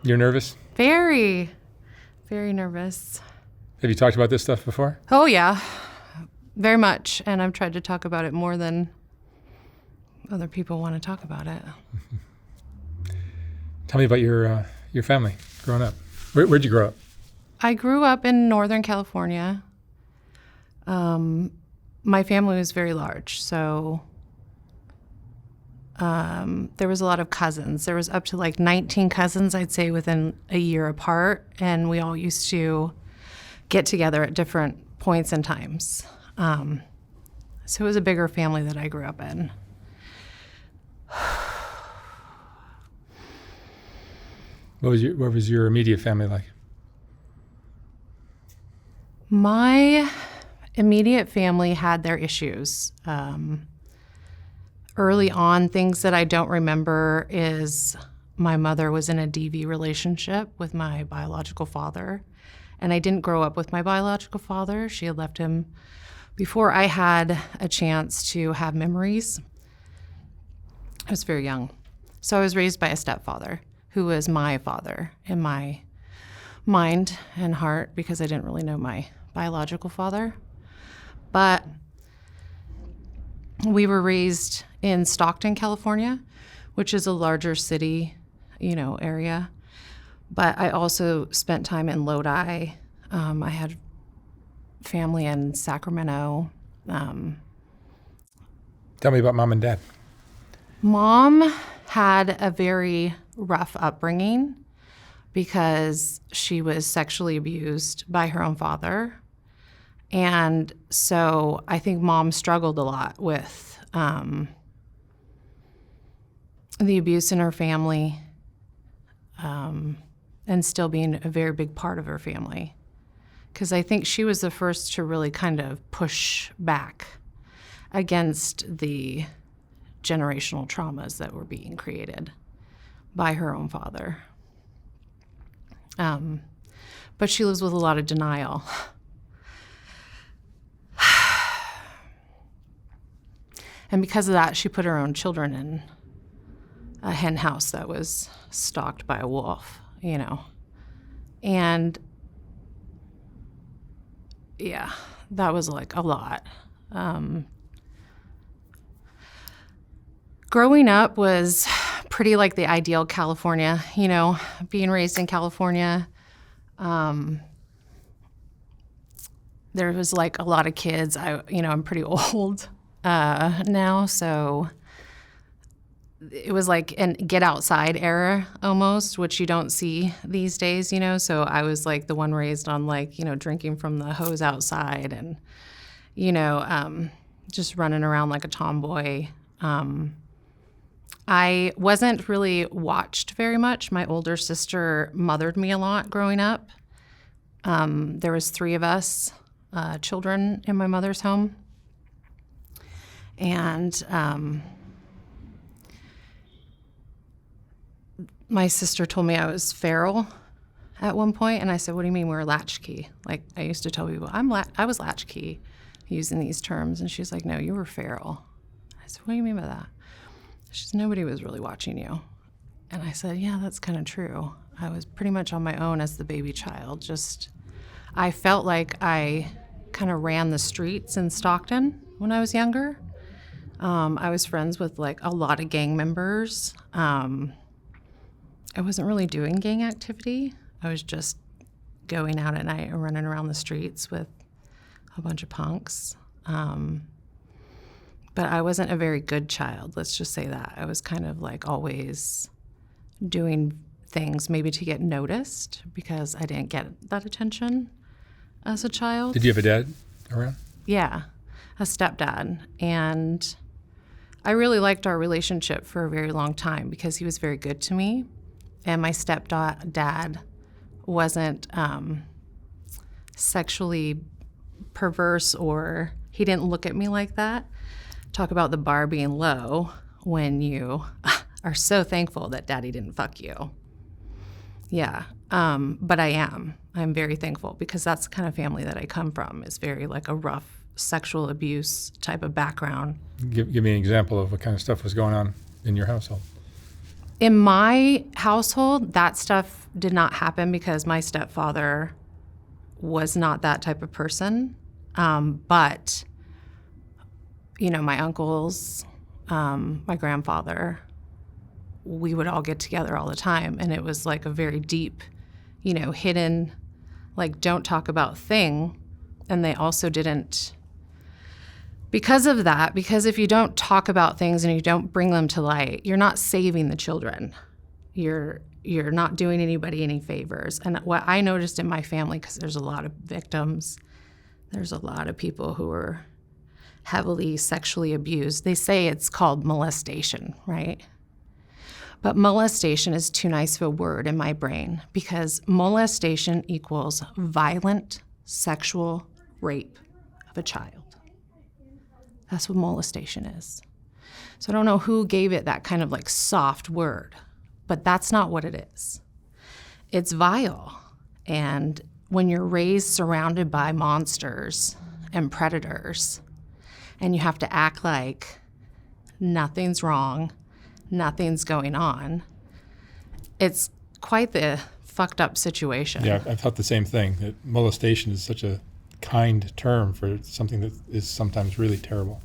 You're nervous? Very, very nervous. Have you talked about this stuff before? Oh, yeah, very much. And I've tried to talk about it more than other people want to talk about it. Tell me about your family growing up. Where'd you grow up? I grew up in Northern California. My family was very large, so there was a lot of cousins. There was up to like 19 cousins, I'd say, within a year apart, and we all used to get together at different points and times. So it was a bigger family that I grew up in. What was your immediate family like? My immediate family had their issues. Early on, things that I don't remember is my mother was in a DV relationship with my biological father, and I didn't grow up with my biological father. She had left him before I had a chance to have memories. I was very young. So I was raised by a stepfather who was my father in my mind and heart because I didn't really know my biological father. But we were raised in Stockton, California, which is a larger city, area. But I also spent time in Lodi. I had family in Sacramento. Tell me about mom and dad. Mom had a very rough upbringing because she was sexually abused by her own father. And so I think mom struggled a lot with the abuse in her family and still being a very big part of her family. Because I think she was the first to really kind of push back against the generational traumas that were being created by her own father. But she lives with a lot of denial. And because of that, she put her own children in a hen house that was stalked by a wolf, And yeah, that was like a lot. Growing up was pretty like the ideal California, being raised in California. There was like a lot of kids. I'm pretty old now, so it was like an get outside era almost, which you don't see these days, So I was like the one raised on drinking from the hose outside and, just running around like a tomboy. I wasn't really watched very much. My older sister mothered me a lot growing up. There was 3 of us children in my mother's home. And my sister told me I was feral at one point, and I said, "What do you mean we're latchkey?" Like I used to tell people, I was latchkey, using these terms, and she's like, "No, you were feral." I said, "What do you mean by that?" She said, "Nobody was really watching you." And I said, "Yeah, that's kind of true. I was pretty much on my own as the baby child. I felt like I kind of ran the streets in Stockton when I was younger. I was friends with like a lot of gang members. I wasn't really doing gang activity. I was just going out at night and running around the streets with a bunch of punks. But I wasn't a very good child, let's just say that. I was kind of like always doing things maybe to get noticed because I didn't get that attention as a child. Did you have a dad around? Yeah, a stepdad. And I really liked our relationship for a very long time because he was very good to me. And my stepdad wasn't sexually perverse, or he didn't look at me like that. Talk about the bar being low when you are so thankful that daddy didn't fuck you. Yeah, but I'm very thankful because that's the kind of family that I come from. It's very like a rough sexual abuse type of background. Give me an example of what kind of stuff was going on in your household. In my household, that stuff did not happen because my stepfather was not that type of person. But, you know, my uncles, my grandfather, we would all get together all the time. And it was like a very deep, you know, hidden, like, don't talk about thing. And they also didn't, because of that, because if you don't talk about things and you don't bring them to light, you're not saving the children. You're not doing anybody any favors. And what I noticed in my family, because there's a lot of victims, there's a lot of people who were heavily sexually abused. They say it's called molestation, right? But molestation is too nice of a word in my brain because molestation equals violent sexual rape of a child. That's what molestation is. So I don't know who gave it that kind of like soft word, but that's not what it is. It's vile. And when you're raised surrounded by monsters and predators, and you have to act like nothing's wrong, nothing's going on, it's quite the fucked up situation. Yeah, I thought the same thing, that molestation is such a kind term for something that is sometimes really terrible.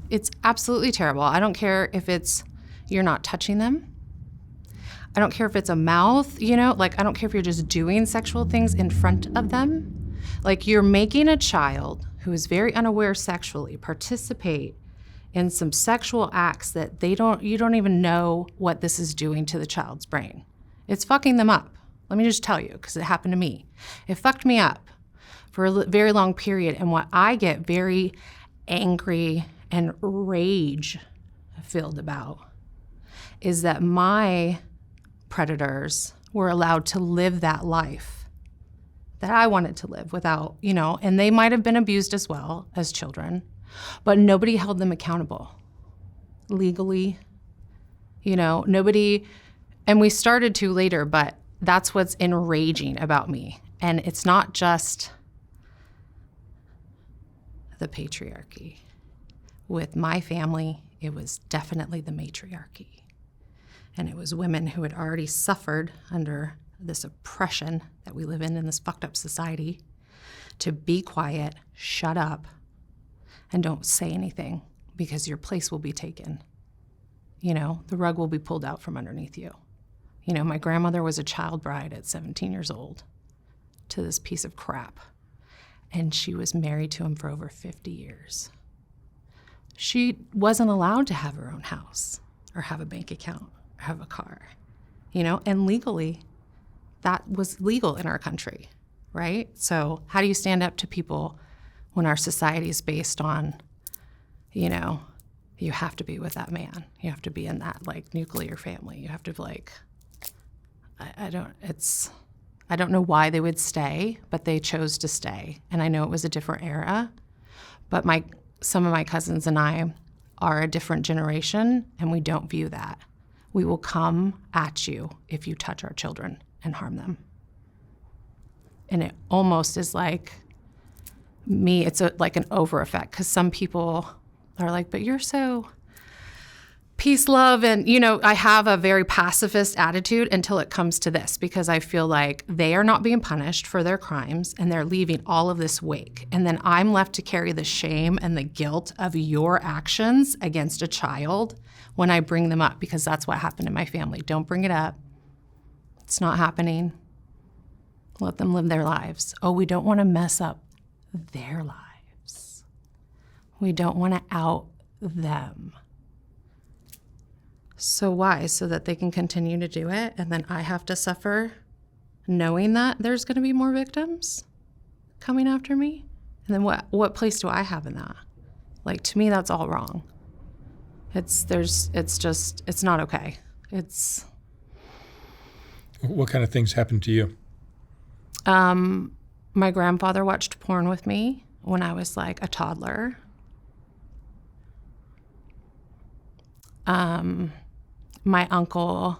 It's absolutely terrible. I don't care if it's you're not touching them. I don't care if it's a mouth, you know, like I don't care if you're just doing sexual things in front of them. Like you're making a child who is very unaware sexually participate in some sexual acts that you don't even know what this is doing to the child's brain. It's fucking them up. Let me just tell you, because it happened to me. It fucked me up for a very long period. And what I get very angry and rage filled about is that my predators were allowed to live that life that I wanted to live without, you know, and they might have been abused as well as children, but nobody held them accountable legally, you know, nobody, and we started to later, but that's what's enraging about me. And it's not just the patriarchy. With my family, it was definitely the matriarchy. And it was women who had already suffered under this oppression that we live in this fucked up society to be quiet, shut up, and don't say anything because your place will be taken. You know, the rug will be pulled out from underneath you. You know, my grandmother was a child bride at 17 years old to this piece of crap. And she was married to him for over 50 years. She wasn't allowed to have her own house or have a bank account or have a car, you know, and legally, that was legal in our country, right? So how do you stand up to people when our society is based on, you know, you have to be with that man. You have to be in that, like, nuclear family. You have to, like, I don't know why they would stay, but they chose to stay. And I know it was a different era, but some of my cousins and I are a different generation, and we don't view that. We will come at you if you touch our children and harm them. And it almost is like me, it's like an over effect, because some people are like, but you're so peace, love, and, you know, I have a very pacifist attitude until it comes to this, because I feel like they are not being punished for their crimes and they're leaving all of this wake. And then I'm left to carry the shame and the guilt of your actions against a child when I bring them up, because that's what happened in my family. Don't bring it up. It's not happening. Let them live their lives. Oh, we don't want to mess up their lives. We don't want to out them. So why? So that they can continue to do it, and then I have to suffer knowing that there's going to be more victims coming after me? And then what place do I have in that? Like, to me, that's all wrong. It's not okay. What kind of things happened to you? My grandfather watched porn with me when I was like a toddler. My uncle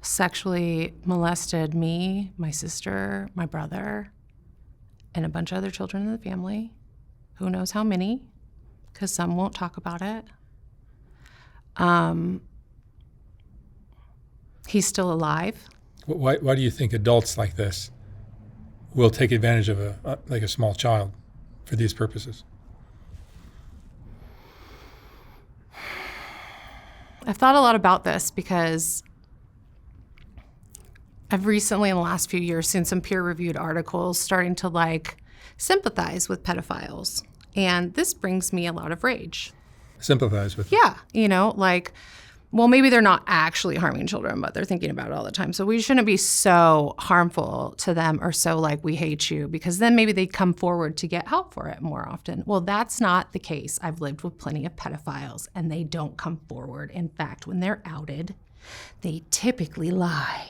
sexually molested me, my sister, my brother, and a bunch of other children in the family. Who knows how many, because some won't talk about it. He's still alive. Why do you think adults like this will take advantage of a small child for these purposes? I've thought a lot about this because I've recently, in the last few years, seen some peer-reviewed articles starting to like sympathize with pedophiles. And this brings me a lot of rage. Sympathize with. Yeah, like, well, maybe they're not actually harming children, but they're thinking about it all the time. So we shouldn't be so harmful to them or so like, we hate you, because then maybe they come forward to get help for it more often. Well, that's not the case. I've lived with plenty of pedophiles and they don't come forward. In fact, when they're outed, they typically lie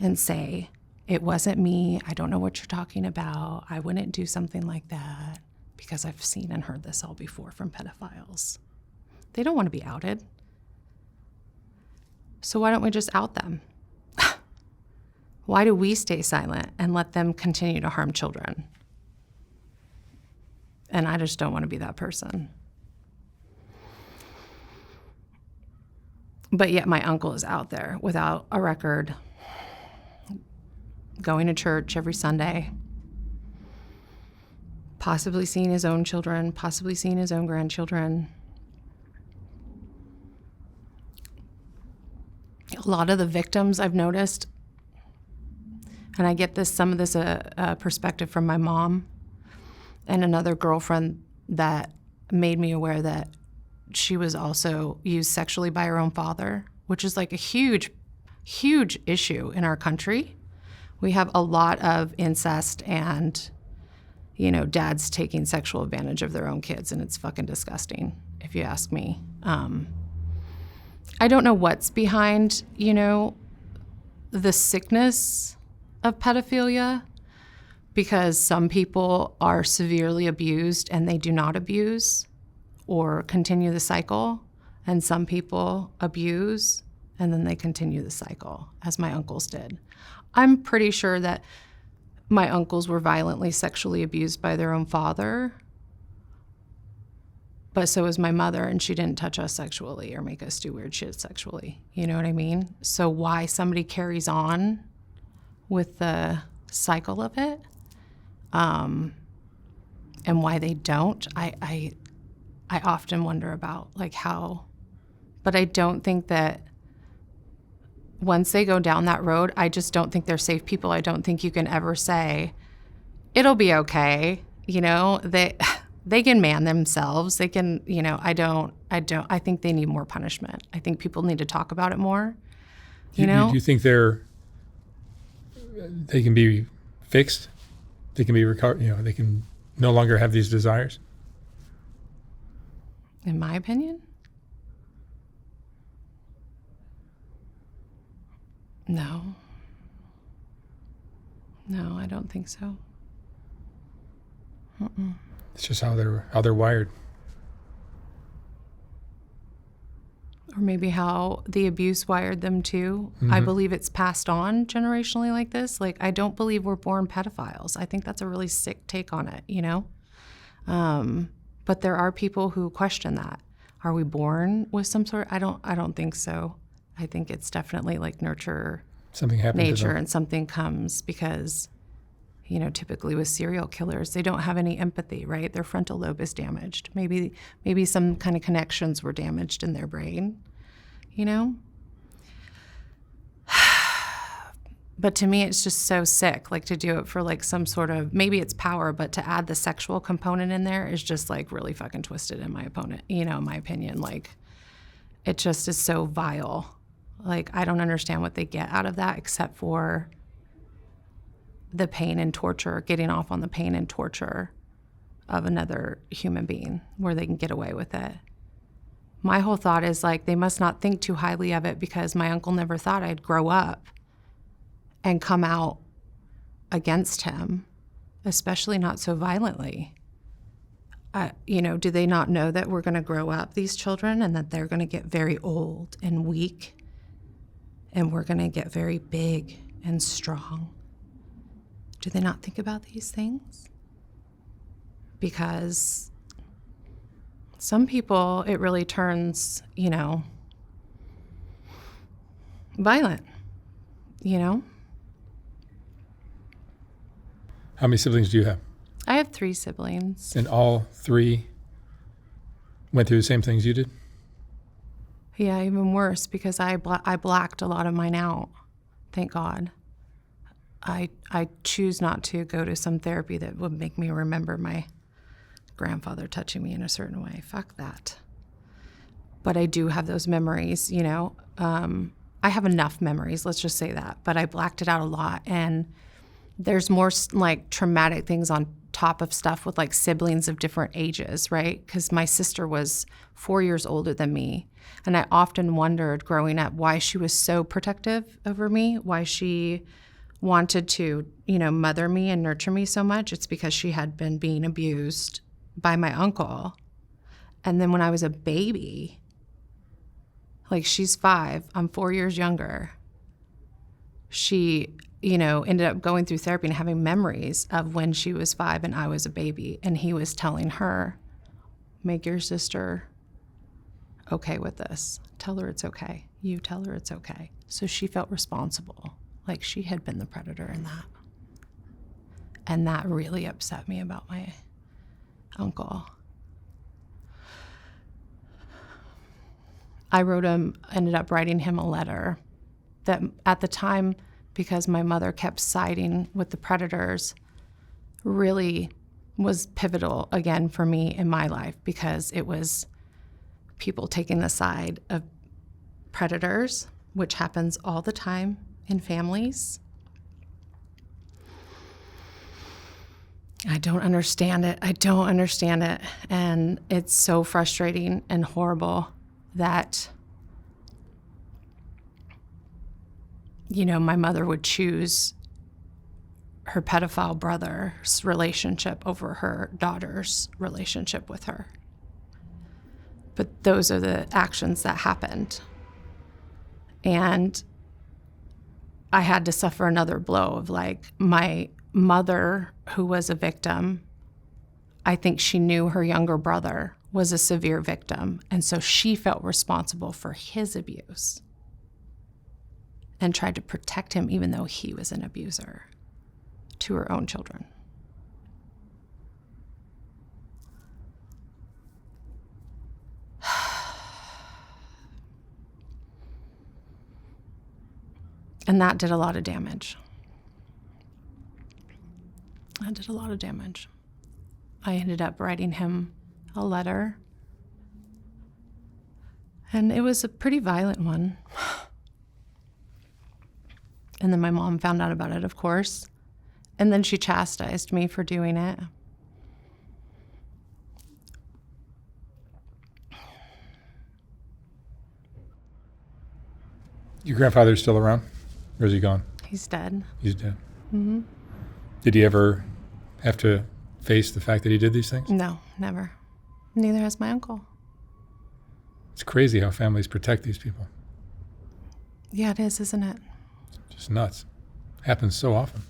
and say, it wasn't me. I don't know what you're talking about. I wouldn't do something like that, because I've seen and heard this all before from pedophiles. They don't want to be outed. So why don't we just out them? Why do we stay silent and let them continue to harm children? And I just don't want to be that person. But yet my uncle is out there without a record, going to church every Sunday, possibly seeing his own children, possibly seeing his own grandchildren. A lot of the victims I've noticed, and I get some of this perspective from my mom and another girlfriend that made me aware that she was also used sexually by her own father, which is like a huge, huge issue in our country. We have a lot of incest and, dads taking sexual advantage of their own kids, and it's fucking disgusting, if you ask me. I don't know what's behind, the sickness of pedophilia, because some people are severely abused and they do not abuse or continue the cycle, and some people abuse and then they continue the cycle, as my uncles did. I'm pretty sure that my uncles were violently sexually abused by their own father, but so was my mother, and she didn't touch us sexually or make us do weird shit sexually. You know what I mean? So why somebody carries on with the cycle of it, and why they don't, I often wonder about, like, how. But I don't think that once they go down that road, I just don't think they're safe people. I don't think you can ever say, it'll be okay. They can man themselves. They can, I think they need more punishment. I think people need to talk about it more. Do you think they can be fixed? They can be recovered, they can no longer have these desires? In my opinion? No. No, I don't think so. Mm-mm. It's just how they're wired. Or maybe how the abuse wired them too. Mm-hmm. I believe it's passed on generationally like this. Like, I don't believe we're born pedophiles. I think that's a really sick take on it, But there are people who question that. Are we born with some sort? I don't think so. I think it's definitely like nurture, something happens, nature, and something comes because, typically with serial killers, they don't have any empathy, right? Their frontal lobe is damaged. Maybe some kind of connections were damaged in their brain, But to me, it's just so sick, like, to do it for like some sort of, maybe it's power, but to add the sexual component in there is just like really fucking twisted in my opinion. Like, it just is so vile. Like, I don't understand what they get out of that except for the pain and torture, getting off on the pain and torture of another human being where they can get away with it. My whole thought is, like, they must not think too highly of it, because my uncle never thought I'd grow up and come out against him, especially not so violently. Do they not know that we're going to grow up, these children, and that they're going to get very old and weak, and we're going to get very big and strong? Do they not think about these things? Because some people, it really turns, violent, you know? How many siblings do you have? I have 3 siblings. And all 3 went through the same things you did? Yeah, even worse, because I blacked a lot of mine out. Thank God. I choose not to go to some therapy that would make me remember my grandfather touching me in a certain way. Fuck that. But I do have those memories, you know. I have enough memories, let's just say that. But I blacked it out a lot. And there's more like traumatic things on top of stuff with like siblings of different ages, right? Because my sister was 4 years older than me. And I often wondered growing up why she was so protective over me, why she wanted to, you know, mother me and nurture me so much. It's because she had been being abused by my uncle. And then when I was a baby, like she's 5, I'm 4 years younger, she, you know, ended up going through therapy and having memories of when she was 5 and I was a baby. And he was telling her, make your sister okay with this. Tell her it's okay. You tell her it's okay. So she felt responsible, like she had been the predator in that. And that really upset me about my uncle. Ended up writing him a letter that at the time, because my mother kept siding with the predators, really was pivotal again for me in my life, because it was people taking the side of predators, which happens all the time in families. I don't understand it. And it's so frustrating and horrible that, you know, my mother would choose her pedophile brother's relationship over her daughter's relationship with her. But those are the actions that happened. And I had to suffer another blow of like my mother, who was a victim, I think she knew her younger brother was a severe victim. And so she felt responsible for his abuse and tried to protect him even though he was an abuser to her own children. And that did a lot of damage. I ended up writing him a letter, and it was a pretty violent one. And then my mom found out about it, of course, and then she chastised me for doing it. Your grandfather's still around? Or is he gone? He's dead. He's dead. Mm-hmm. Did he ever have to face the fact that he did these things? No, never. Neither has my uncle. It's crazy how families protect these people. Yeah, it is, isn't it? Just nuts. Happens so often.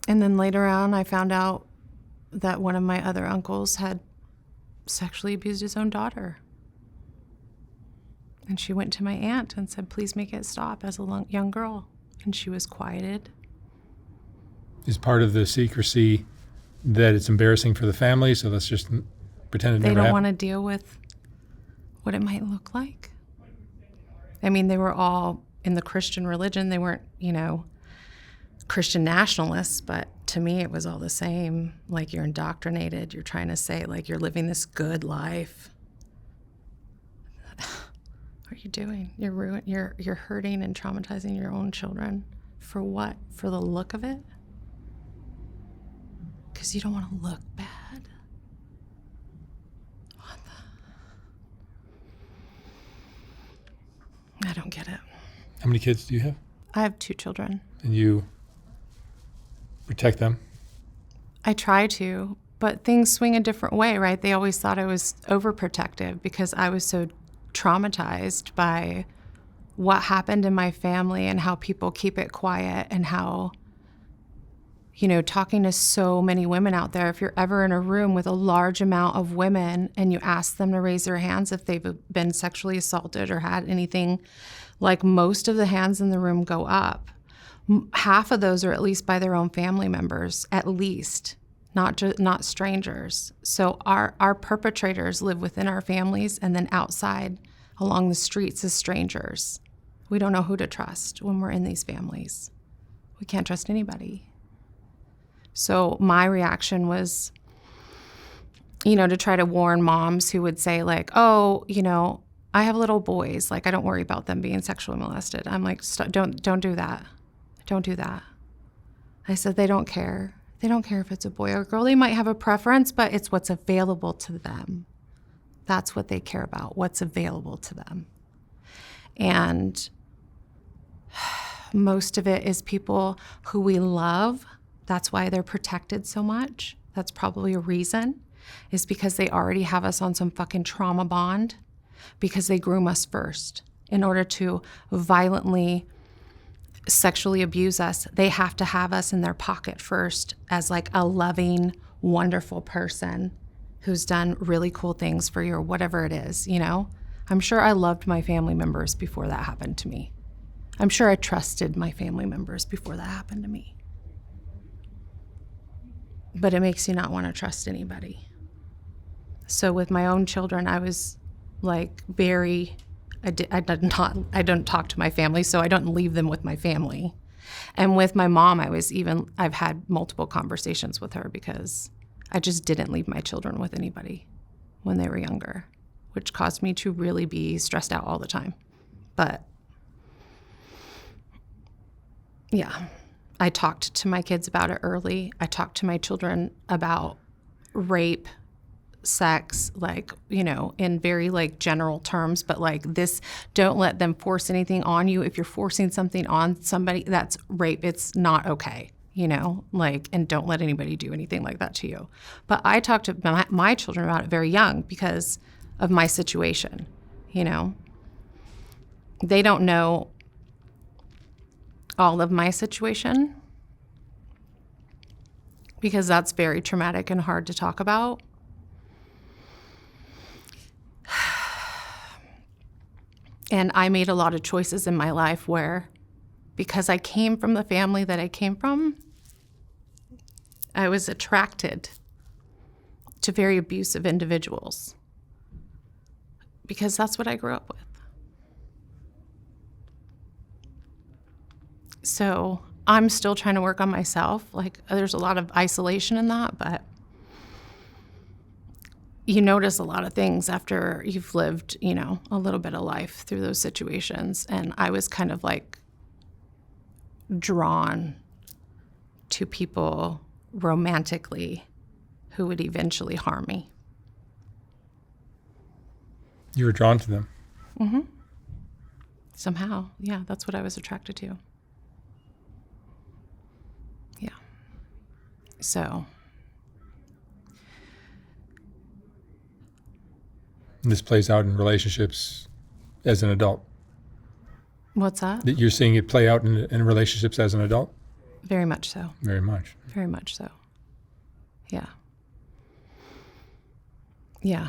And then later on, I found out that one of my other uncles had sexually abused his own daughter. And she went to my aunt and said, please make it stop, as a young girl. And she was quieted. Is part of the secrecy that it's embarrassing for the family, so let's just pretend it never happened? They don't want to deal with what it might look like. I mean, they were all in the Christian religion. They weren't, you know, Christian nationalists, but to me it was all the same. Like, you're indoctrinated. You're trying to say, like, you're living this good life. What are you doing? You're hurting and traumatizing your own children. For what? For the look of it? Because you don't want to look bad. What the? I don't get it. How many kids do you have? I have 2 children. And you protect them? I try to, but things swing a different way, right? They always thought I was overprotective because I was so traumatized by what happened in my family and how people keep it quiet, and how, you know, talking to so many women out there, if you're ever in a room with a large amount of women and you ask them to raise their hands if they've been sexually assaulted or had anything Like most of the hands in the room go up. Half of those are at least by their own family members, at least, not strangers. So our perpetrators live within our families, and then outside along the streets as strangers. We don't know who to trust when we're in these families. We can't trust anybody. So my reaction was, to try to warn moms who would say like, oh, I have little boys. Like, I don't worry about them being sexually molested. I'm like, don't do that. Don't do that. I said, they don't care. They don't care if it's a boy or a girl. They might have a preference, but it's what's available to them. That's what they care about, what's available to them. And most of it is people who we love. That's why they're protected so much. That's probably a reason, is because they already have us on some fucking trauma bond, because they groom us first. In order to violently sexually abuse us, they have to have us in their pocket first as like a loving, wonderful person who's done really cool things for you or whatever it is, I'm sure I loved my family members before that happened to me. I'm sure I trusted my family members before that happened to me. But it makes you not want to trust anybody. So with my own children, I was like I don't talk to my family, so I don't leave them with my family. And with my mom, I've had multiple conversations with her because I just didn't leave my children with anybody when they were younger, which caused me to really be stressed out all the time. But yeah, I talked to my kids about it early. I talked to my children about rape, sex, in very general terms, but this, don't let them force anything on you. If you're forcing something on somebody, that's rape. It's not okay, and don't let anybody do anything like that to you. But I talked to my children about it very young because of my situation, They don't know all of my situation because that's very traumatic and hard to talk about. And I made a lot of choices in my life where, because I came from the family that I came from, I was attracted to very abusive individuals because that's what I grew up with. So I'm still trying to work on myself. There's a lot of isolation in that, but you notice a lot of things after you've lived, a little bit of life through those situations. And I was kind of drawn to people romantically who would eventually harm me. You were drawn to them? Mm-hmm. Somehow, yeah, that's what I was attracted to. Yeah. So... this plays out in relationships as an adult. What's that? That you're seeing it play out in relationships as an adult? Very much so. Very much. Very much so. Yeah. Yeah.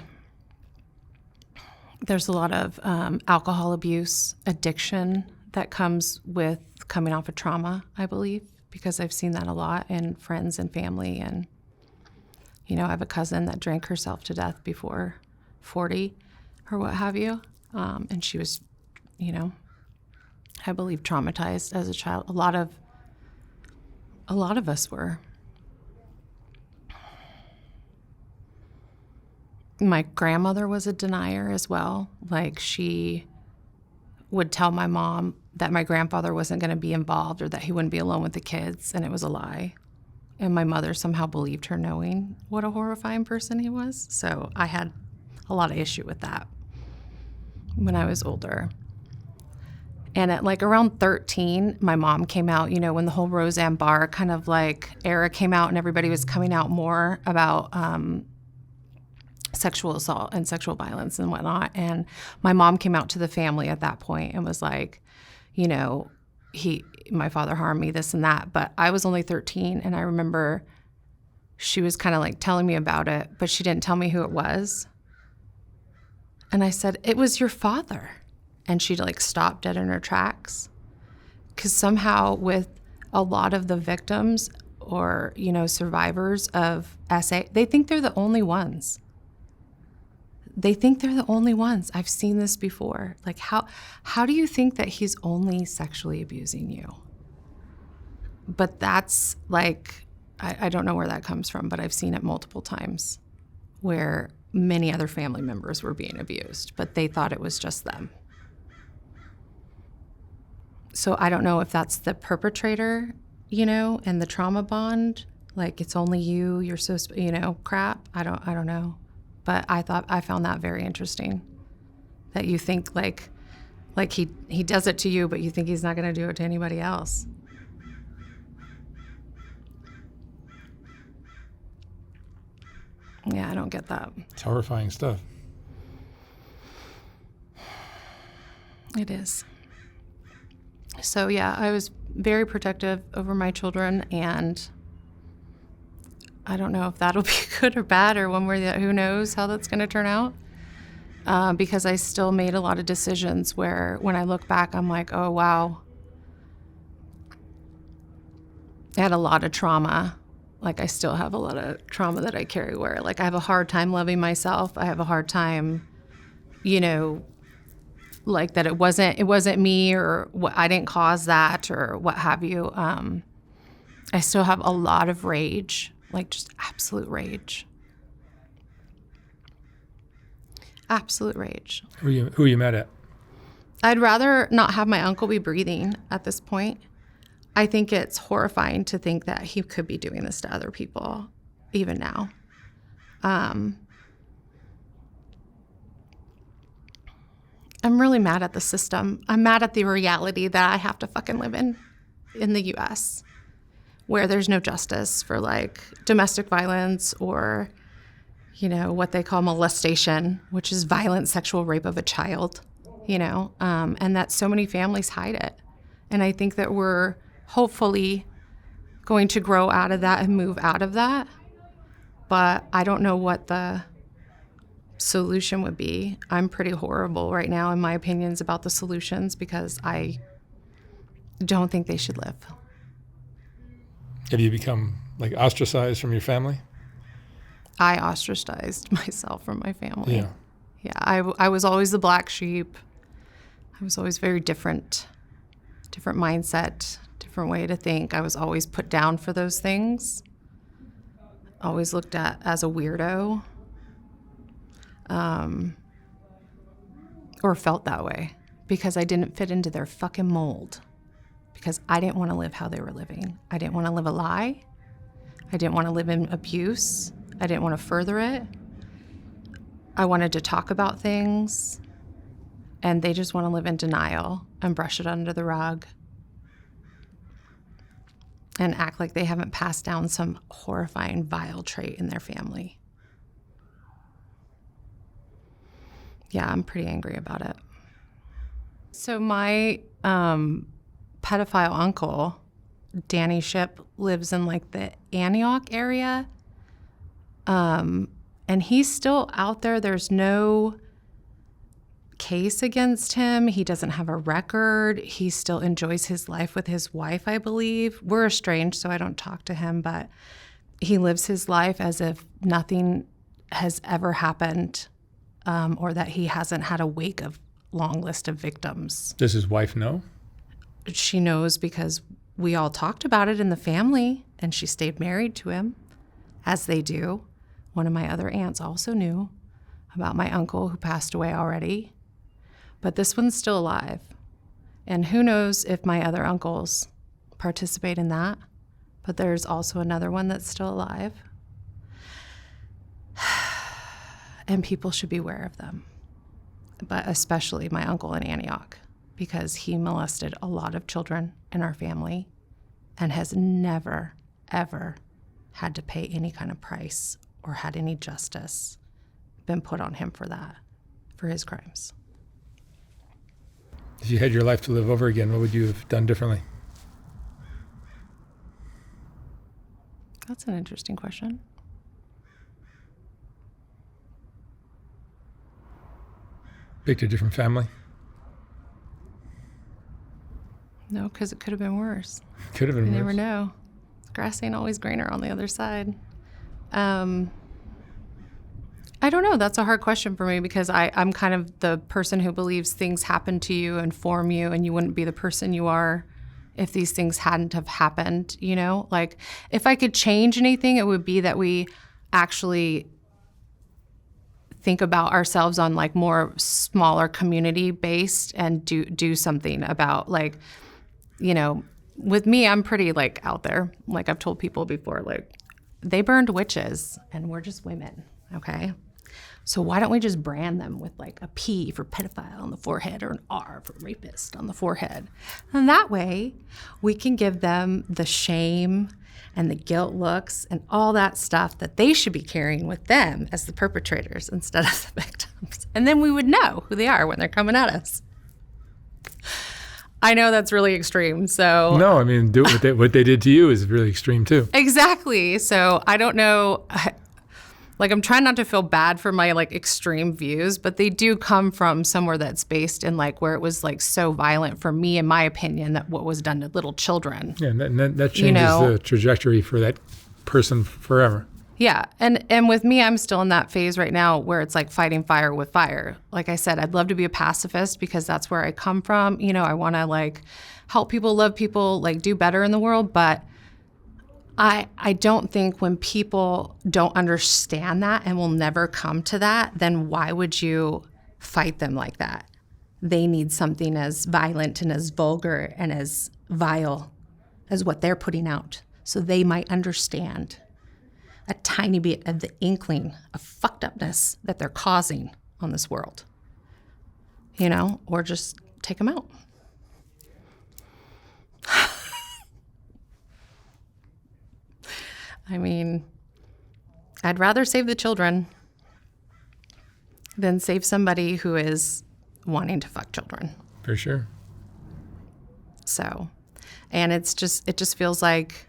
There's a lot of alcohol abuse, addiction that comes with coming off of trauma, I believe, because I've seen that a lot in friends and family. And, I have a cousin that drank herself to death before 40 or what have you. And she was, I believe traumatized as a child. A lot of us were. My grandmother was a denier as well. She would tell my mom that my grandfather wasn't going to be involved or that he wouldn't be alone with the kids, and it was a lie. And my mother somehow believed her, knowing what a horrifying person he was. So I had a lot of issue with that when I was older. And at around 13, my mom came out, when the whole Roseanne Barr kind of era came out and everybody was coming out more about sexual assault and sexual violence and whatnot. And my mom came out to the family at that point and was like, my father harmed me, this and that. But I was only 13, and I remember she was kind of telling me about it, but she didn't tell me who it was. And I said, it was your father. and she'd like stop dead in her tracks. Because somehow with a lot of the victims or, you know, survivors of SA, they think they're the only ones. They think they're the only ones. I've seen this before. Like, how do you think that he's only sexually abusing you? But that's like, I don't know where that comes from, but I've seen it multiple times where many other family members were being abused, but they thought it was just them. So I don't know if that's the perpetrator, you know, and the trauma bond, like it's only you, you're so, you know, crap. I don't know. But I found that very interesting, that you think like he does it to you, but you think he's not going to do it to anybody else. Yeah, I don't get that. It's horrifying stuff. It is. So yeah, I was very protective over my children, and I don't know if that'll be good or bad or one way that, who knows how that's going to turn out. Because I still made a lot of decisions where when I look back, I'm like, oh, wow. I had a lot of trauma. Like I still have a lot of trauma that I carry where like I have a hard time loving myself. I have a hard time, you know, like that it wasn't me or what, I didn't cause that or what have you. I still have a lot of rage, like just absolute rage. Absolute rage. Who are you mad at? I'd rather not have my uncle be breathing at this point. I think it's horrifying to think that he could be doing this to other people, even now. I'm really mad at the system. I'm mad at the reality that I have to fucking live in the U.S., where there's no justice for like domestic violence or, you know, what they call molestation, which is violent sexual rape of a child, you know, and that so many families hide it. And I think that we're hopefully going to grow out of that and move out of that. But I don't know what the solution would be. I'm pretty horrible right now in my opinions about the solutions because I don't think they should live. Have you become like ostracized from your family? I ostracized myself from my family. Yeah. Yeah, I was always the black sheep. I was always very different mindset, different way to think. I was always put down for those things. Always looked at as a weirdo. Or felt that way because I didn't fit into their fucking mold. Because I didn't want to live how they were living. I didn't want to live a lie. I didn't want to live in abuse. I didn't want to further it. I wanted to talk about things, and they just want to live in denial and brush it under the rug and act like they haven't passed down some horrifying, vile trait in their family. Yeah, I'm pretty angry about it. So my pedophile uncle, Danny Ship, lives in like the Antioch area. And he's still out there. There's no case against him. He doesn't have a record. He still enjoys his life with his wife, I believe. We're estranged, so I don't talk to him, but he lives his life as if nothing has ever happened, or that he hasn't had a wake of long list of victims. Does his wife know? She knows because we all talked about it in the family, and she stayed married to him, as they do. One of my other aunts also knew about my uncle who passed away already, but this one's still alive. And who knows if my other uncles participate in that, but there's also another one that's still alive. And people should be aware of them, but especially my uncle in Antioch, because he molested a lot of children in our family and has never, ever had to pay any kind of price or had any justice been put on him for that, for his crimes. If you had your life to live over again, what would you have done differently? That's an interesting question. Picked a different family? No, because it could have been worse. Could have been You worse. never know. Grass ain't always greener on the other side. I don't know. That's a hard question for me because I'm kind of the person who believes things happen to you and form you, and you wouldn't be the person you are if these things hadn't have happened, you know? Like, if I could change anything, it would be that we actually think about ourselves on like more smaller community based and do something about, like, you know, with me, I'm pretty like out there. Like I've told people before, like, they burned witches and we're just women, okay? So why don't we just brand them with like a P for pedophile on the forehead or an R for rapist on the forehead? And that way we can give them the shame and the guilt looks and all that stuff that they should be carrying with them as the perpetrators instead of the victims. And then we would know who they are when they're coming at us. I know that's really extreme, so... No, I mean, what they did to you is really extreme, too. Exactly. So I don't know... Like, I'm trying not to feel bad for my, like, extreme views, but they do come from somewhere that's based in, like, where it was, like, so violent for me, in my opinion, that what was done to little children. Yeah, and that changes the trajectory for that person forever. Yeah. And with me, I'm still in that phase right now where it's like fighting fire with fire. Like I said, I'd love to be a pacifist because that's where I come from. You know, I want to, like, help people, love people, like, do better in the world, but... I don't think when people don't understand that and will never come to that, then why would you fight them like that? They need something as violent and as vulgar and as vile as what they're putting out so they might understand a tiny bit of the inkling of fucked upness that they're causing on this world, you know, or just take them out. I mean, I'd rather save the children than save somebody who is wanting to fuck children. For sure. So, and it just feels like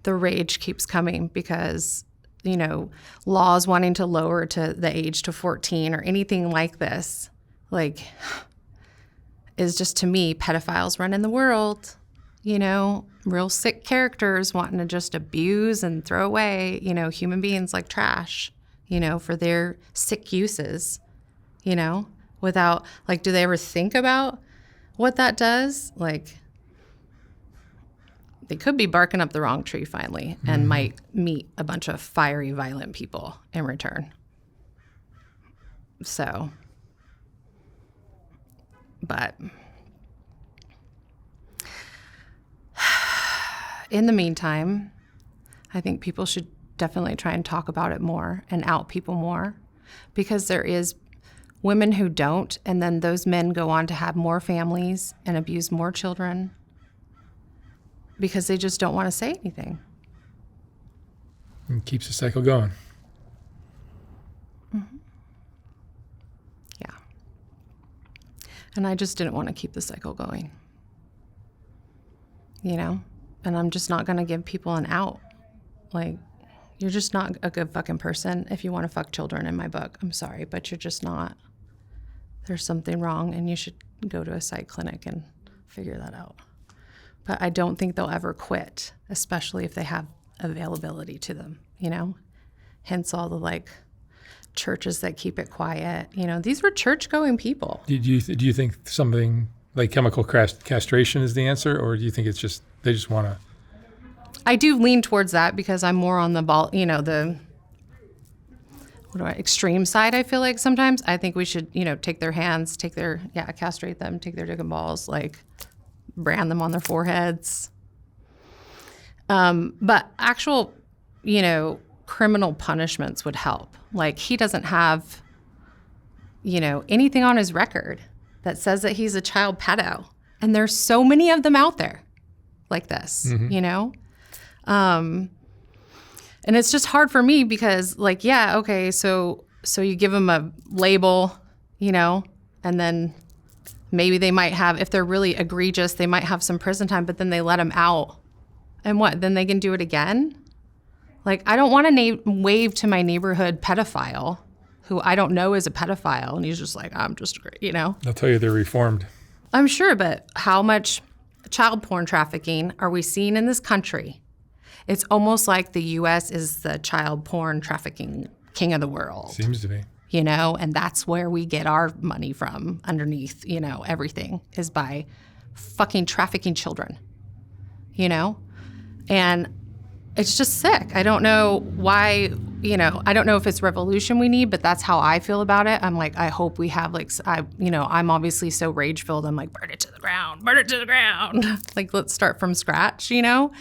the rage keeps coming because, you know, laws wanting to lower to the age to 14 or anything like this, like, is just, to me, pedophiles running the world. You know, real sick characters wanting to just abuse and throw away, you know, human beings like trash, you know, for their sick uses, you know, without, like, do they ever think about what that does? Like, they could be barking up the wrong tree finally and might meet a bunch of fiery, violent people in return. So, but... in the meantime, I think people should definitely try and talk about it more and out people more, because there is women who don't, and then those men go on to have more families and abuse more children because they just don't want to say anything. And keeps the cycle going. Mm-hmm. Yeah. And I just didn't want to keep the cycle going, you know? And I'm just not going to give people an out. Like, you're just not a good fucking person if you want to fuck children in my book. I'm sorry, but you're just not. There's something wrong, and you should go to a psych clinic and figure that out. But I don't think they'll ever quit, especially if they have availability to them, you know? Hence all the, like, churches that keep it quiet. You know, these were church-going people. Do you think something like chemical castration is the answer, or do you think it's just they just want to? I do lean towards that because I'm more on the ball, you know, extreme side. I feel like sometimes I think we should, you know, take their hands, castrate them, take their dick and balls, like brand them on their foreheads. But actual, you know, criminal punishments would help. Like, he doesn't have, you know, anything on his record that says that he's a child pedo. And there's so many of them out there like this, you know? And it's just hard for me because, like, yeah, okay, so you give them a label, you know, and then maybe they might have, if they're really egregious, they might have some prison time, but then they let them out. And what, then they can do it again? Like, I don't want to wave to my neighborhood pedophile who I don't know is a pedophile, and he's just like, I'm just great, you know? They'll tell you they're reformed. I'm sure, but how much child porn trafficking are we seeing in this country? It's almost like the U.S. is the child porn trafficking king of the world. Seems to be. You know, and that's where we get our money from underneath, you know, everything is by fucking trafficking children, you know? And it's just sick. I don't know why, you know, I don't know if it's revolution we need, but that's how I feel about it. I'm like, I hope we have like, I'm obviously so rage filled. I'm like, burn it to the ground, burn it to the ground. Like, let's start from scratch, you know?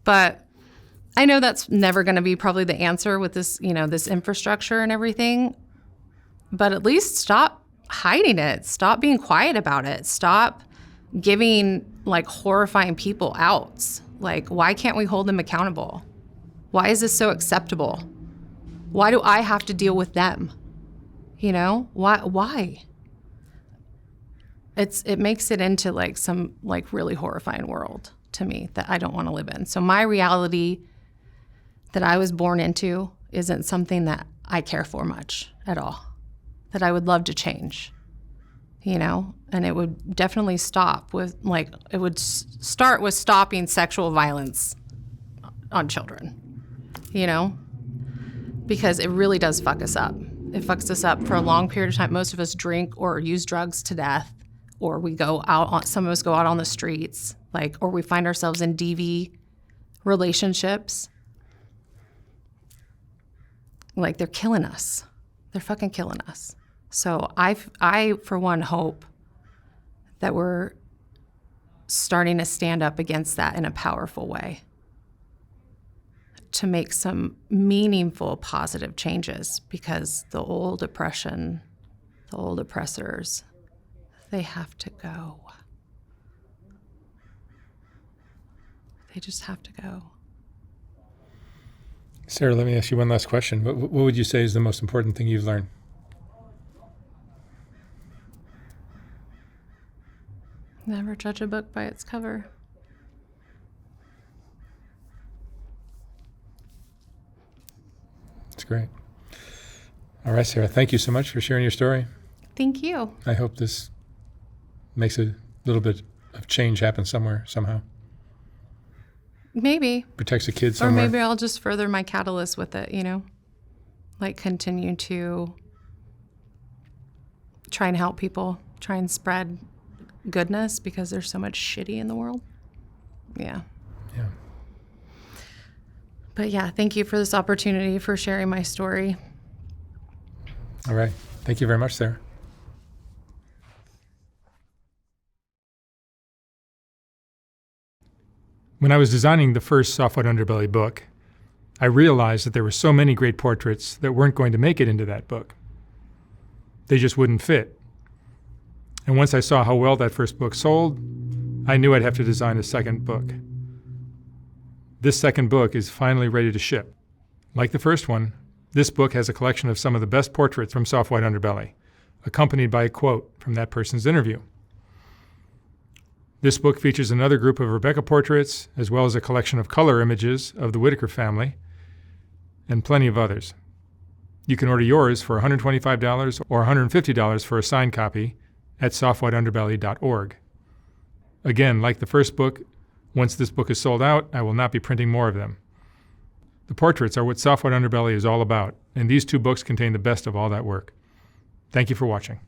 But I know that's never going to be probably the answer with this, you know, this infrastructure and everything. But at least stop hiding it. Stop being quiet about it. Stop giving like horrifying people outs. Like, why can't we hold them accountable? Why is this so acceptable? Why do I have to deal with them? You know, why? It makes it into like some like really horrifying world to me that I don't want to live in. So my reality that I was born into isn't something that I care for much at all, that I would love to change, you know? And it would definitely stop with, like, it would start with stopping sexual violence on children, you know? Because it really does fuck us up. It fucks us up for a long period of time. Most of us drink or use drugs to death, or we go out, some of us go out on the streets, like, or we find ourselves in DV relationships. Like, they're killing us. They're fucking killing us. So I, for one, hope that we're starting to stand up against that in a powerful way to make some meaningful, positive changes, because the old oppression, the old oppressors, they have to go. They just have to go. Sarah, let me ask you one last question. What would you say is the most important thing you've learned? Never judge a book by its cover. That's great. All right, Sarah, thank you so much for sharing your story. Thank you. I hope this makes a little bit of change happen somewhere, somehow. Maybe. Protects a kid somewhere. Or maybe I'll just further my catalyst with it, you know? Like, continue to try and help people, try and spread goodness, because there's so much shitty in the world. Yeah. Yeah. But yeah, thank you for this opportunity, for sharing my story. All right. Thank you very much, Sarah. When I was designing the first White Underbelly book, I realized that there were so many great portraits that weren't going to make it into that book. They just wouldn't fit. And once I saw how well that first book sold, I knew I'd have to design a second book. This second book is finally ready to ship. Like the first one, this book has a collection of some of the best portraits from White Underbelly, accompanied by a quote from that person's interview. This book features another group of Rebecca portraits, as well as a collection of color images of the Whitaker family, and plenty of others. You can order yours for $125 or $150 for a signed copy at softwhiteunderbelly.org. Again, like the first book, once this book is sold out, I will not be printing more of them. The portraits are what White Underbelly is all about, and these two books contain the best of all that work. Thank you for watching.